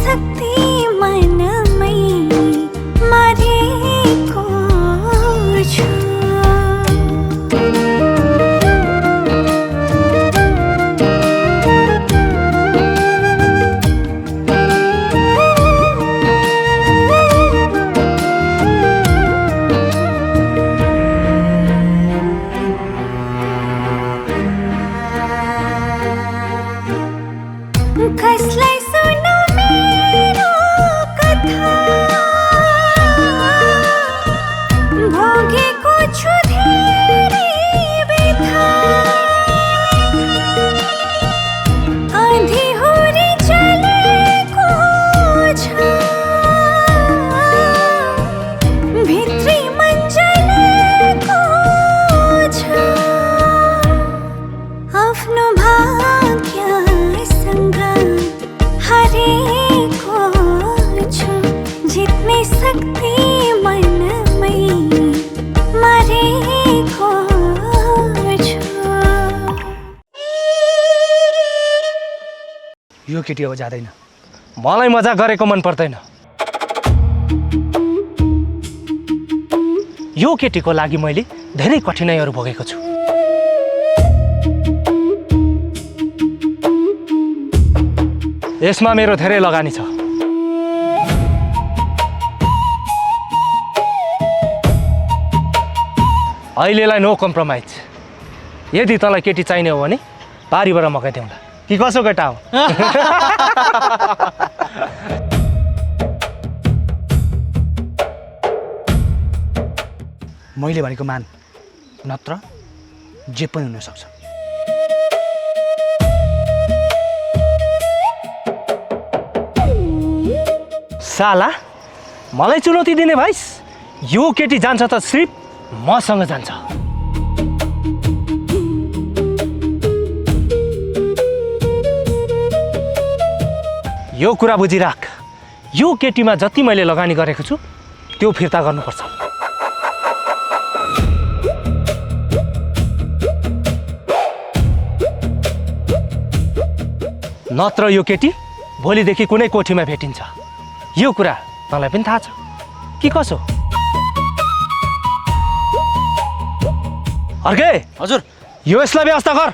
शक्ति मनमै मरेको छु। कसलाई सुनौ मेरो कथा, भोगेको छु धेरै व्यथा। आँधीहुरी चलेको छ, भित्री मन जलेको छ। आफ्नो भाग्यसँग हरेको छु, जित्ने शक्ति मनमै मरेको छु। यो केटी अब जाँदैन, मलाई मजाक गरेको मन पर्दैन। यो केटीको लागि मैले धेरै कठिनाइहरू भोगेको छु। यसमा मेरो धेरै लगानी छ। अहिलेलाई नो कम्प्रोमाइज। यदि तँलाई केटी चाहिने हो भने बारीबाट मगाइदेऊला कि कसो केटा हो? मैले भनेको मान, नत्र जे पनि हुन सक्छ। साला मलाई चुनौती दिने भाइस, यो केटी जान्छ त सिर्फ मसँग जान्छ। यो कुरा बुझिराख, यो केटीमा जति मैले लगानी गरेको छु त्यो फिर्ता गर्नुपर्छ। नत्र यो केटी भोलिदेखि कुनै कोठीमा भेटिन्छ। यो कुरा तँलाई पनि थाहा छ कि कसो? अर्के हजुर, यो यसलाई व्यवस्था गर।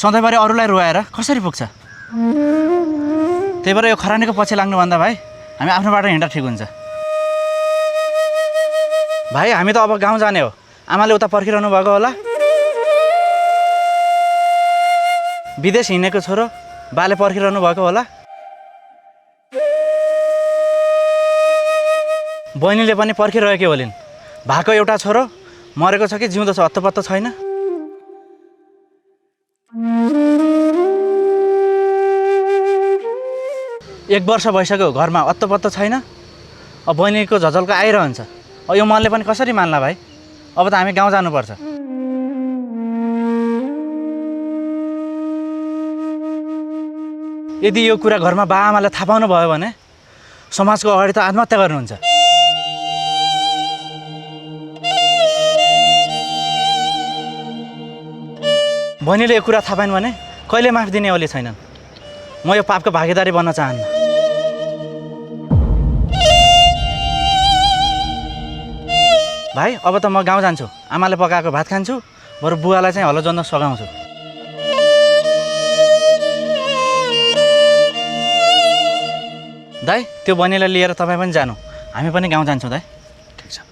सधैँभरि अरूलाई रुवाएर कसरी पुग्छ? त्यही भएर यो खरानीको पछि लाग्नुभन्दा भाइ हामी आफ्नो बाटो हिँड्दा ठिक हुन्छ। भाइ हामी त अब गाउँ जाने हो। आमाले उता पर्खिरहनु भएको होला। विदेश हिँडेको छोरो बाले पर्खिरहनु भएको होला। बहिनीले पनि पर्खिरहेको होलिन्। भएको एउटा छोरो मरेको छ कि जिउँदो छ अत्तो छैन। एक वर्ष भइसक्यो घरमा अत्तो छैन। अब बहिनीको झझल्को आइरहन्छ। अब यो मनले पनि कसरी मान्ला भाइ? अब त हामी गाउँ जानुपर्छ। यदि यो कुरा घरमा बाआमालाई थाहा पाउनु भयो भने समाजको अगाडि त आत्महत्या गर्नुहुन्छ। बहिनीले यो कुरा थाहा पाइन् भने कहिले माफ दिने ओली छैनन्। म यो पापको भागीदारी बन्न चाहन्न। भाइ अब त म गाउँ जान्छु। आमाले पकाएको भात खान्छु, बरु बुवालाई चाहिँ हलो जोन्न सघाउँछु। दाइ त्यो बहिनीलाई लिएर तपाईँ पनि जानु, हामी पनि गाउँ जान्छौँ दाइ। ठिक छ।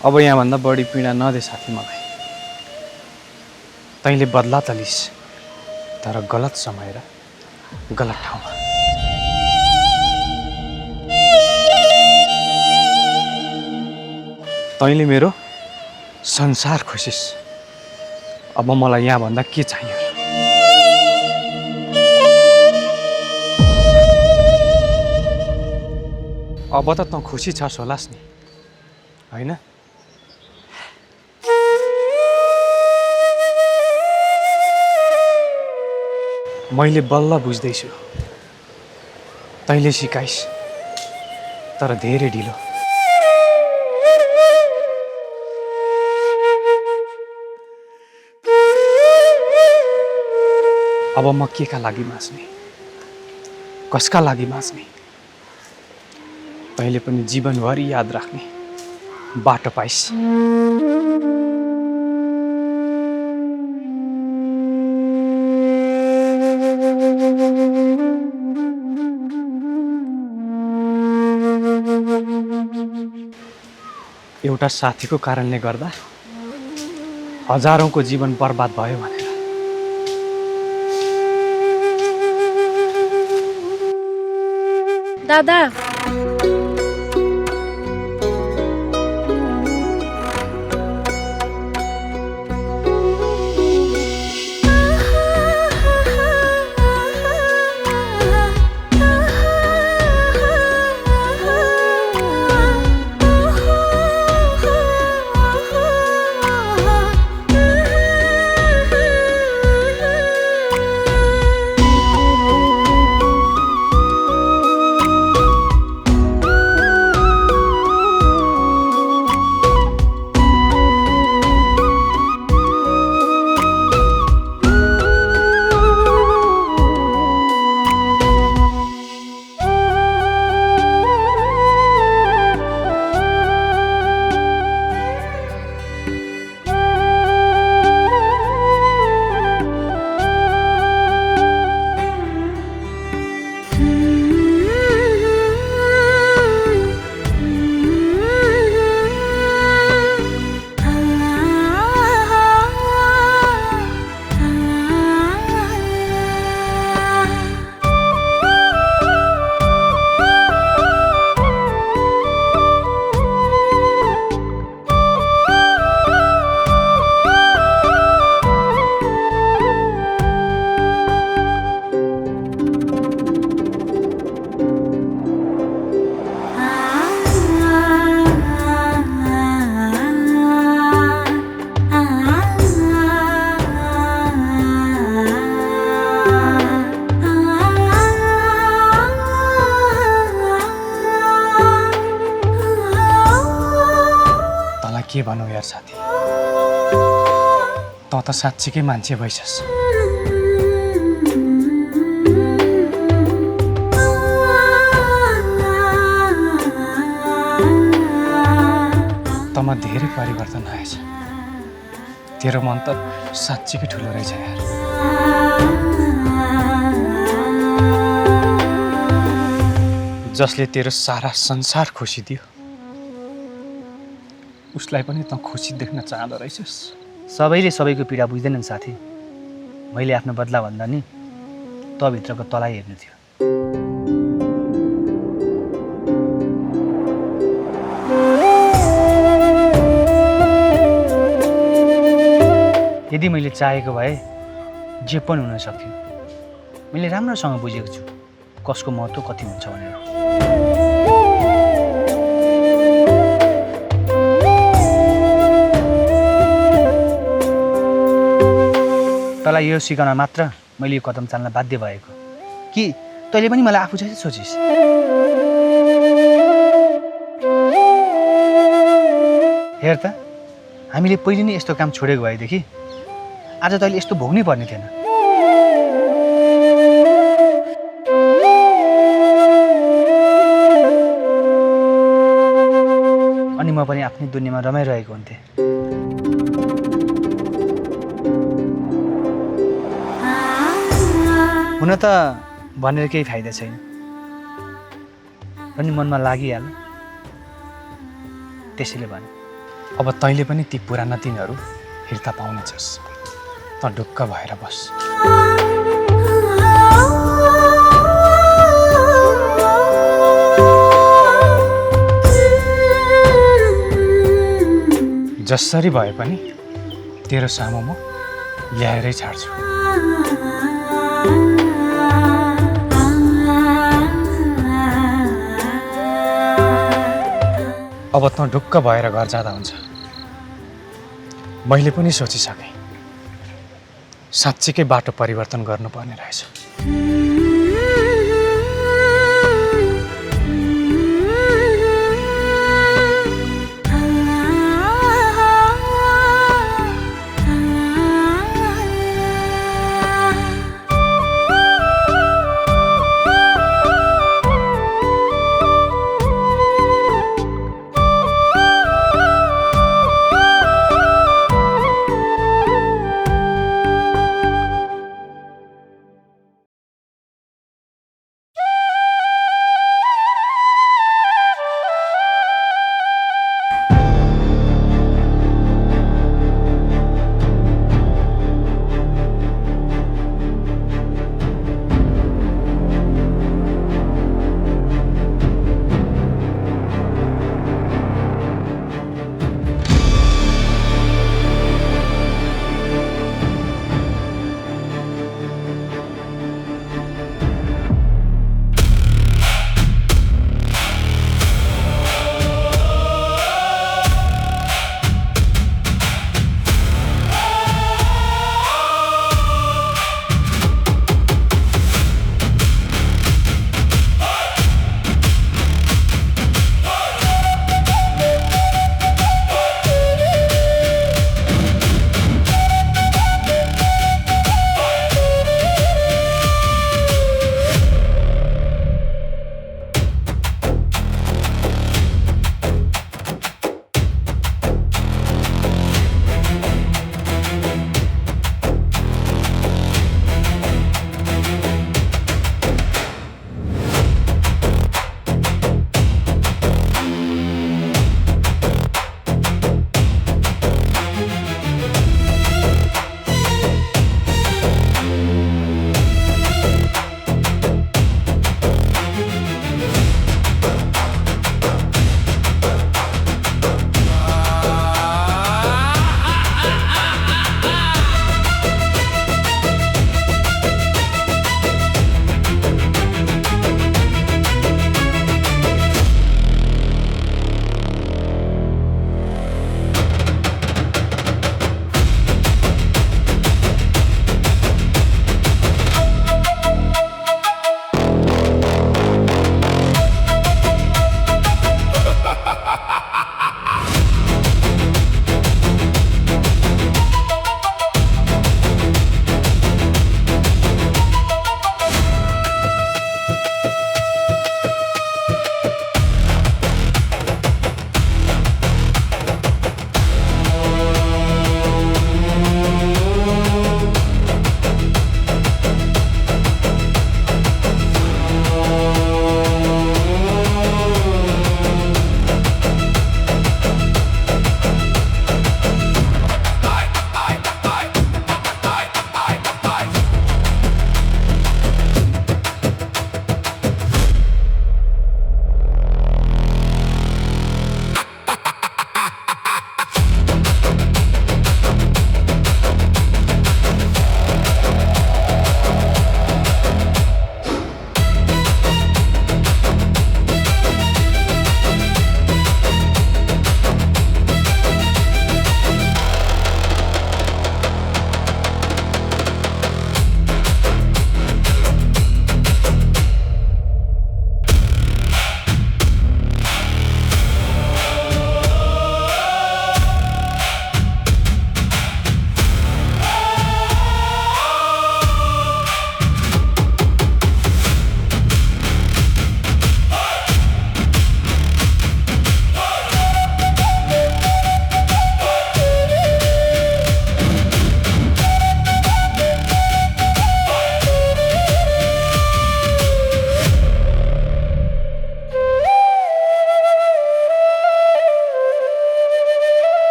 अब यहाँभन्दा बढी पीडा नदे साथी मलाई। तैँले बदला त लिस्, तर गलत समय र गलत ठाउँमा। तैँले मेरो संसार खोसिस्, अब मलाई यहाँभन्दा के चाहियो र? अब त तँ खुसी छस् होलास् नि, होइन? मैले बल्ल बुझ्दैछु, तैँले सिकाइस्, तर धेरै ढिलो। अब म केका लागि बाँच्ने, कसका लागि बाँच्ने? तैँले पनि जीवनभरि याद राख्ने बाटो पाइस्। एउटा साथीको कारणले गर्दा हजारौंको जीवन बर्बाद भयो भनेर। दादा के भनौँ यार साथी, तँ त साँच्चीकै मान्छे भइछस्। तँमा धेरै परिवर्तन आएछ। तेरो मन त साँच्चीकै ठुलो रहेछ यार। जसले तेरो सारा संसार खुसी दियो, उसलाई पनि तँ खुसी देख्न चाहँदो रहेछस्। सबैले सबैको पीडा बुझ्दैनन् साथी। मैले आफ्नो बदला भन्दा नि तँभित्रको तँलाई हेर्नु थियो। यदि मैले चाहेको भए जे पनि हुन सक्थ्यो। मैले राम्रोसँग बुझेको छु कसको महत्त्व कति हुन्छ भनेर। तँलाई यो सिकाउन मात्र मैले यो कदम चाल्न बाध्य भएको कि तैँले पनि मलाई आफू जस्तै सोचिस्? हेर त, हामीले पहिले नै यस्तो काम छोडेको भएदेखि आज तैँले यस्तो भोग्नै पर्ने थिएन। अनि म पनि आफ्नै दुनियाँमा रमाइरहेको हुन्थेँ। हुन त भनेर केही फाइदा छैन, पनि मनमा लागिहाल्यो त्यसैले भने। अब तैँले पनि ती पुराना दिनहरू फिर्ता पाउनेछस्। त ढुक्क भएर बस। जसरी भए पनि तेरो सामु म ल्याएरै छाड्छु। अब त ढुक्क भएर घर जाँदा हुन्छ। मैले पनि सोचिसकेँ, साँच्चीकै बाटो परिवर्तन गर्नुपर्ने रहेछ।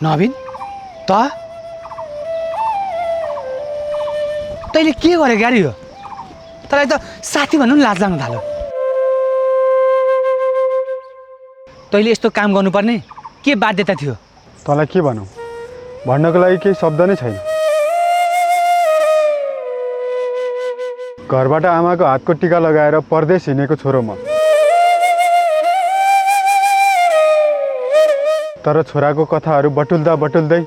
नवीन तैँले के गरे गाडी हो तँलाई त साथी भन्नु नि लाज लाग्न थाल्यो तैँले यस्तो काम गर्नुपर्ने के बाध्यता थियो तँलाई के भनौँ भन्नको लागि केही शब्द नै छैन घरबाट आमाको हातको टिका लगाएर परदेश हिँडेको छोरो म तर छोराको कथाहरू बटुल्दै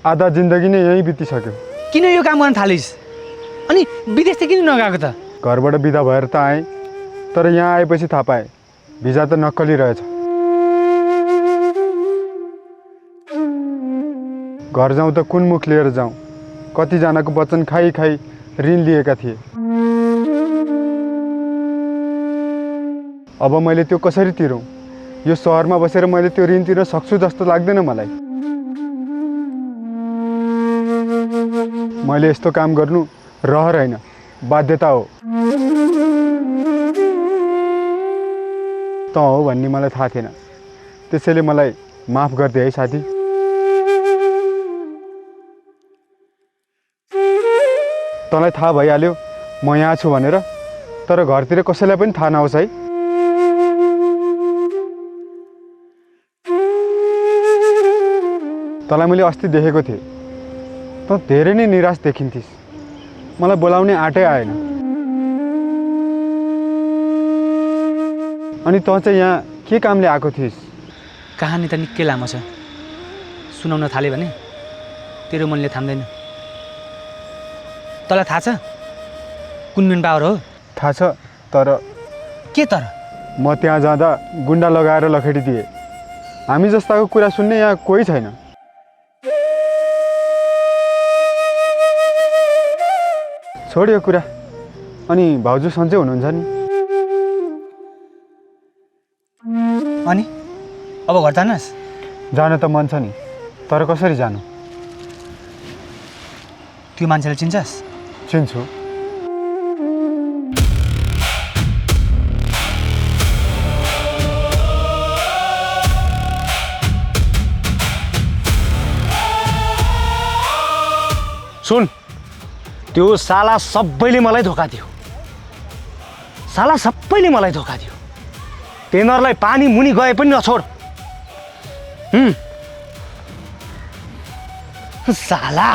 आधा जिन्दगी नै यहीँ बितिसक्यो किन यो काम गर्न थालिस् अनि विदेश त किन नगएको त घरबाट बिदा भएर त आएँ तर यहाँ आएपछि थाहा पाएँ भिजा त नक्कली रहेछ घर जाउँ त कुन मुख लिएर जाउँ कतिजनाको वचन खाई ऋण लिएका थिए अब मैले त्यो कसरी तिरौँ यो सहरमा बसेर मैले त्यो ऋण तिर्न सक्छु जस्तो लाग्दैन मलाई मैले यस्तो काम गर्नु रहर होइन बाध्यता हो त हो भन्ने मलाई थाहा थिएन त्यसैले मलाई माफ गरिदिए है साथी तँलाई थाहा भइहाल्यो म यहाँ छु भनेर तर घरतिर कसैलाई पनि थाहा नहोस् है तँलाई मैले अस्ति देखेको थिएँ त धेरै नै निराश देखिन्थिस् मलाई बोलाउने आँटै आएन अनि तँ चाहिँ यहाँ के कामले आएको थिइस् कहानी त निकै लामो छ सुनाउन थाल्यो भने तेरो मनले थाम्दैन तँलाई थाहा छ कुन मेन पावर हो थाहा छ तर के तर म त्यहाँ जाँदा गुन्डा लगाएर लखेडिदिए हामी जस्ताको कुरा सुन्ने यहाँ कोही छैन छोड यो कुरा अनि भाउजू सन्चै हुनुहुन्छ नि अनि अब घर जानुहोस् जान त मन छ नि तर कसरी जानु त्यो मान्छेलाई चिन्छस् चिन्छु सुन त्यो साला सबैले मलाई धोका दियो तिनीहरूलाई पानी मुनि गए पनि नछोड साला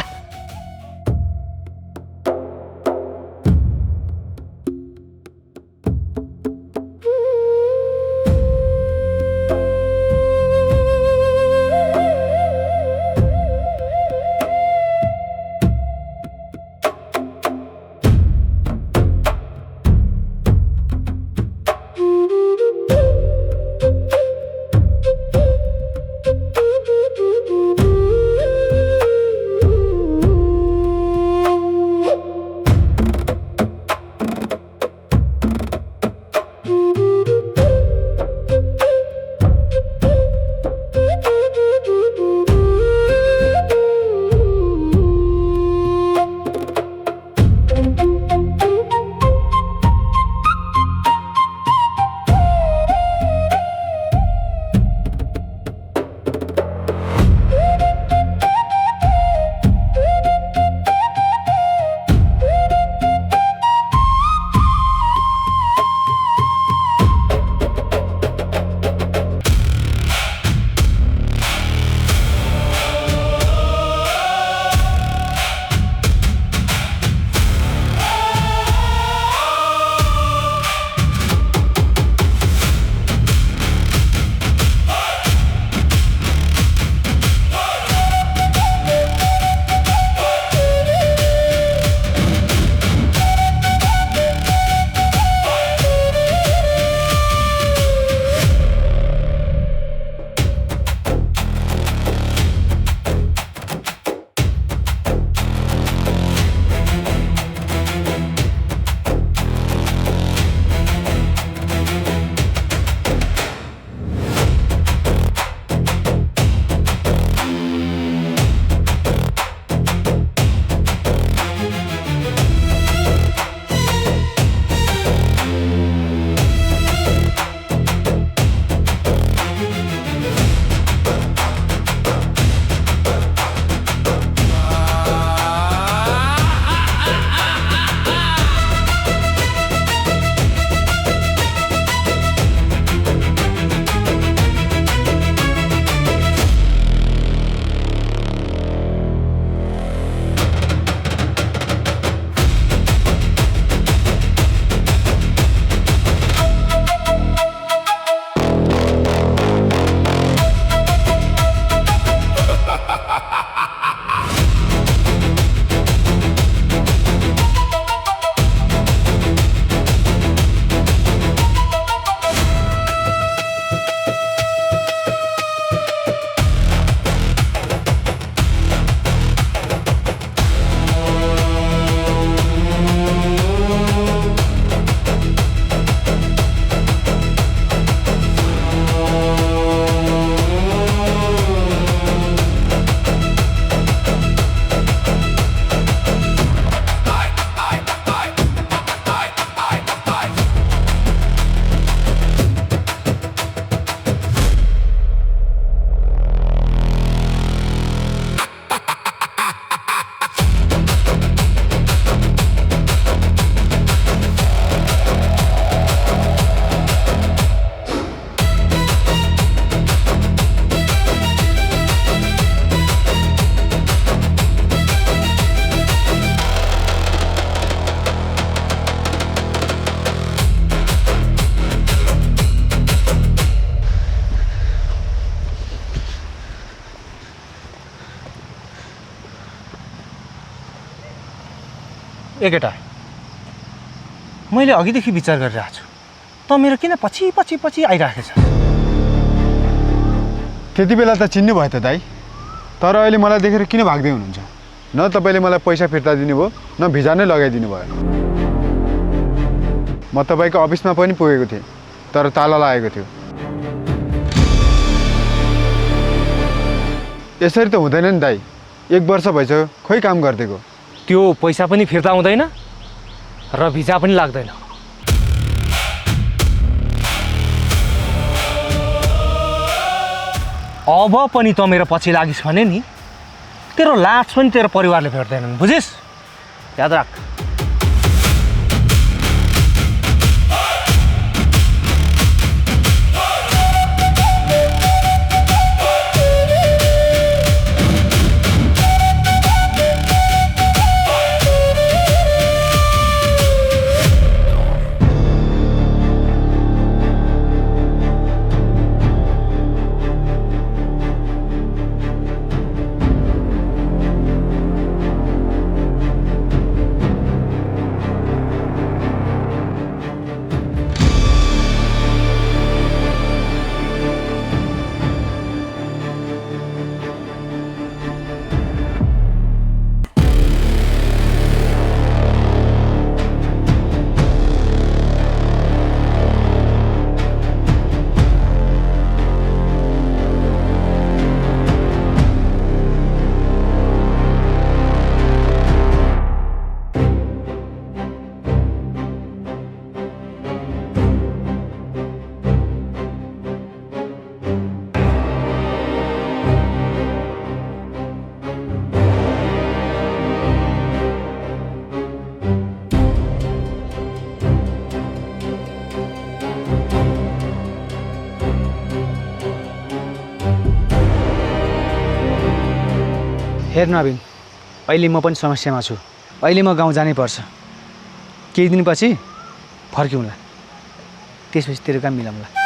केटा मैले अघिदेखि विचार गरिरहेको छु त मेरो किन पछि पछि पछि आइरहेको छ त्यति बेला त चिन्नु भयो त दाइ तर अहिले मलाई देखेर किन भाग्दै हुनुहुन्छ न तपाईँले मलाई पैसा फिर्ता दिनुभयो न भिजा नै लगाइदिनु भयो म तपाईँको अफिसमा पनि पुगेको थिएँ तर ताला लागेको थियो यसरी त हुँदैन नि दाइ 1 वर्ष भइसक्यो खोइ काम गरिदिएको त्यो पैसा पनि फिर्ता हुँदैन र भिजा पनि लाग्दैन अब पनि त मेरो पछि लागिस् भने नि तेरो लास पनि तेरो परिवारले भेट्दैनन् बुझिस् याद राख हेर नवीन अहिले म पनि समस्यामा छु अहिले म गाउँ जानै पर्छ केही दिनपछि फर्किउँला त्यसपछि तेरो काम मिलाउँला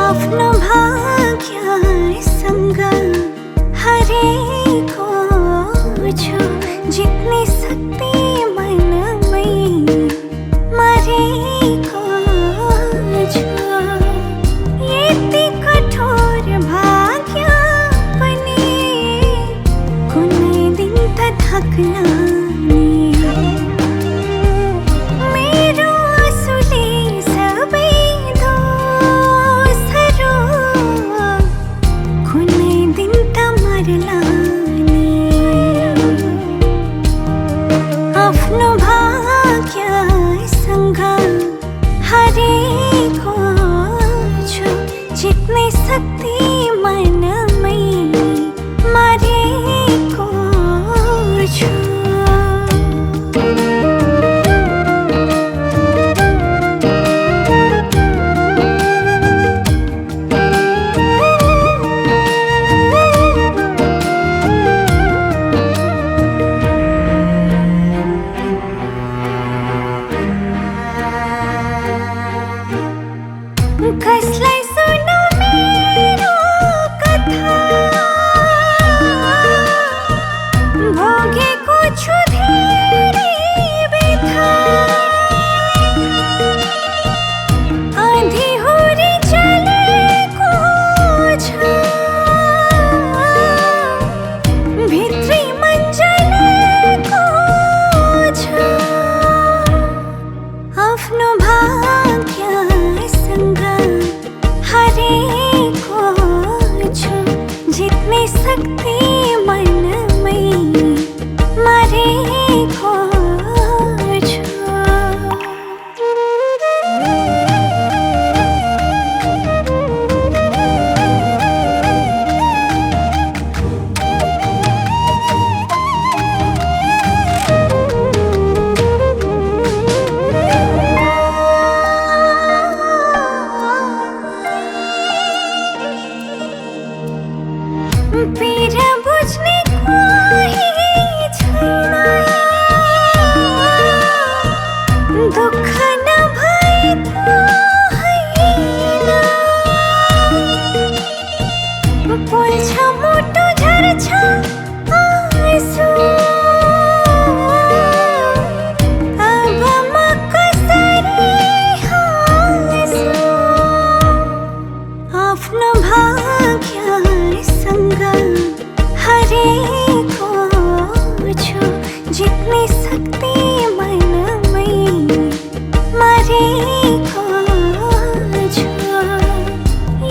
आफ्नो भाग्यसँग हरेको छु जित्ने शक्ति मनमै मरेको छु यति कठोर भाग्य पनि कुनै दिन त थाक्ला नि मेरो आँसुले सबै दोषहरू कुनै दिन त मर्ला नि आफ्नो भाग्यसँग हरेको छु जित्ने शक्ति मनमै मरेको छु कसलाई सुनाऊ मेरो कथा भोगेको छु धेरै व्यथा आँधीहुरी चलेको छ भित्री मन जलेको छ आफ्नो भाग्यसँग हरेको छु जित्ने शक्ति मनमै मरेको छु पीडा बुझ्ने कोही छैन दुःख नभएको होइन पोल्छ मुटु झर्छ आँसु अब म कसरी हाँसु आफ्नो भाग्यसँग हरेको छु जित्ने शक्ति मनमै मरेको छु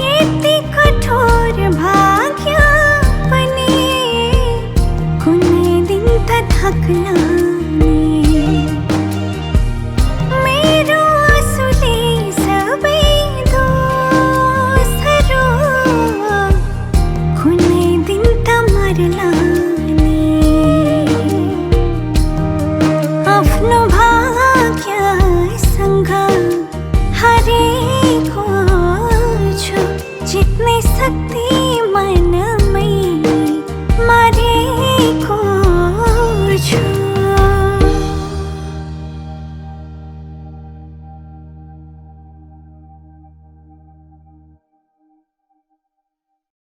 यति कठोर भाग्य पनि कुनै दिन त थाक्ला नि